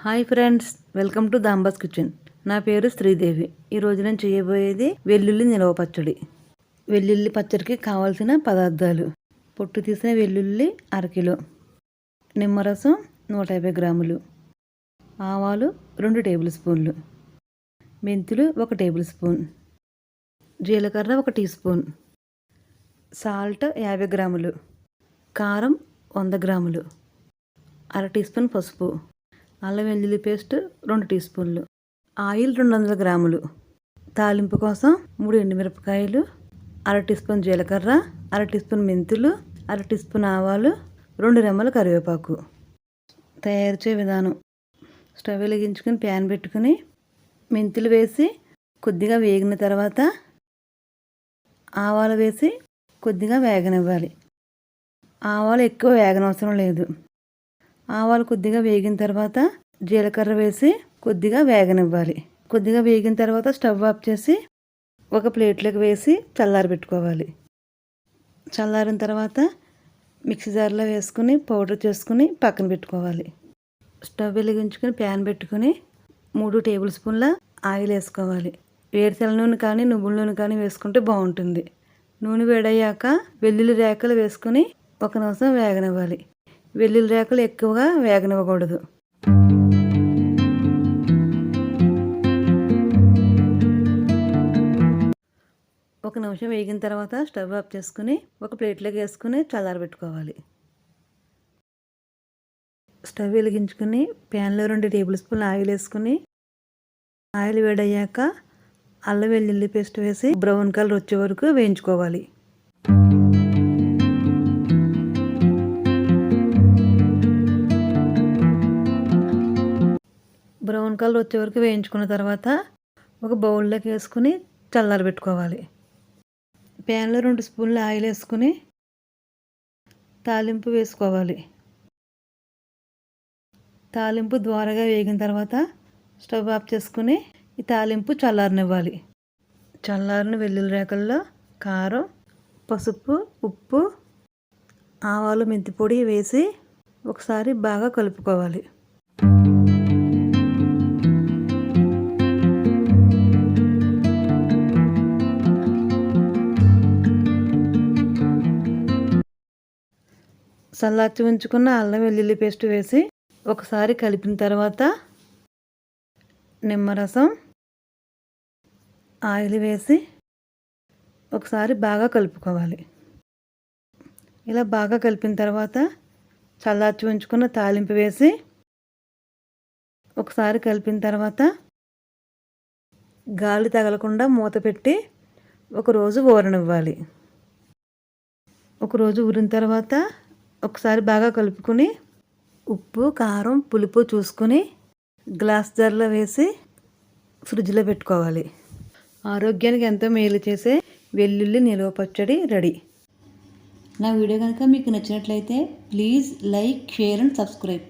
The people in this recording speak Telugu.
Hi friends, welcome to Damba's kitchen. నా పేరు శ్రీదేవి. ఈరోజు నేను చేయబోయేది వెల్లుల్లి నిలవ పచ్చడి. వెల్లుల్లి పచ్చడికి కావాల్సిన పదార్థాలు: పొట్టు తీసిన వెల్లుల్లి అరకిలో, నిమ్మరసం 150 గ్రాములు, ఆవాలు 2 టేబుల్ స్పూన్లు, మెంతులు 1 టేబుల్ స్పూన్, జీలకర్ర 1 టీ స్పూన్, సాల్ట్ 50 గ్రాములు, కారం 100 గ్రాములు, అర టీ స్పూన్ పసుపు, అల్లం వెల్లుల్లి పేస్ట్ 2 టీ స్పూన్లు, ఆయిల్ 200 గ్రాములు, తాలింపు కోసం 3 ఎండుమిరపకాయలు, అర టీ స్పూన్ జీలకర్ర, అర టీ స్పూన్ మెంతులు, అర టీ స్పూన్ ఆవాలు, 2 రెమ్మల కరివేపాకు. తయారు చేయ విధానం: స్టవ్ వెలిగించుకుని ప్యాన్ పెట్టుకుని మెంతులు వేసి కొద్దిగా వేగిన తర్వాత ఆవాలు వేసి కొద్దిగా వేగనివ్వాలి. ఆవాలు ఎక్కువ వేగనవసరం లేదు. ఆవాలు కొద్దిగా వేగిన తర్వాత జీలకర్ర వేసి కొద్దిగా వేగనివ్వాలి. కొద్దిగా వేగిన తర్వాత స్టవ్ ఆఫ్ చేసి ఒక ప్లేట్లోకి వేసి చల్లారబెట్టుకోవాలి. చల్లారిన తర్వాత మిక్సీ జార్లో వేసుకుని పౌడర్ చేసుకుని పక్కన పెట్టుకోవాలి. స్టవ్ వెలిగించుకొని ప్యాన్ పెట్టుకుని 3 టేబుల్ స్పూన్ల ఆయిల్ వేసుకోవాలి. వేరుశెనగ నూనె కానీ నువ్వుల నూనె కానీ వేసుకుంటే బాగుంటుంది. నూనె వేడయ్యాక వెల్లుల్లి రేకలు వేసుకుని 1 నిమిషం వేగనివ్వాలి. వెల్లుల్లి రేకలు ఎక్కువగా వేగనివ్వకూడదు. ఒక నిమిషం వేగిన తర్వాత స్టవ్ ఆఫ్ చేసుకుని ఒక ప్లేట్లోకి వేసుకుని చల్లారబెట్టుకోవాలి. స్టవ్ వెలిగించుకుని ప్యాన్లో 2 టేబుల్ స్పూన్ల ఆయిల్ వేసుకుని ఆయిల్ వేడయ్యాక అల్లం వెల్లుల్లి పేస్ట్ వేసి బ్రౌన్ కలర్ వచ్చే వరకు వేయించుకోవాలి. బ్రౌన్ కలర్ వచ్చే వరకు వేయించుకున్న తర్వాత ఒక బౌల్లోకి వేసుకుని చల్లారబెట్టుకోవాలి. ప్యాన్లో 2 స్పూన్ల ఆయిల్ వేసుకుని తాలింపు వేసుకోవాలి. తాలింపు ద్వారగా వేగిన తర్వాత స్టవ్ ఆఫ్ చేసుకుని ఈ తాలింపు చల్లారనివ్వాలి. చల్లారిన వెల్లుల్లి రేకల్లో కారం, పసుపు, ఉప్పు, ఆవాలు, మెంతి పొడి వేసి ఒకసారి బాగా కలుపుకోవాలి. చల్లార్చి ఉంచుకున్న అల్లం వెల్లుల్లి పేస్ట్ వేసి ఒకసారి కలిపిన తర్వాత నిమ్మరసం, ఆయిల్ వేసి ఒకసారి బాగా కలుపుకోవాలి. ఇలా బాగా కలిపిన తర్వాత చల్లార్చి ఉంచుకున్న తాలింపు వేసి ఒకసారి కలిపిన తర్వాత గాలి తగలకుండా మూత పెట్టి ఒకరోజు ఊరనివ్వాలి. ఒకరోజు ఊరిన తర్వాత ఒకసారి బాగా కలుపుకొని ఉప్పు, కారం, పులుపు చూసుకొని గ్లాస్ జార్లో వేసి ఫ్రిడ్జ్లో పెట్టుకోవాలి. ఆరోగ్యానికి ఎంతో మేలు చేసే వెల్లుల్లి నిలవ పచ్చడి రెడీ. నా వీడియో కనుక మీకు నచ్చినట్లయితే please like, share and subscribe.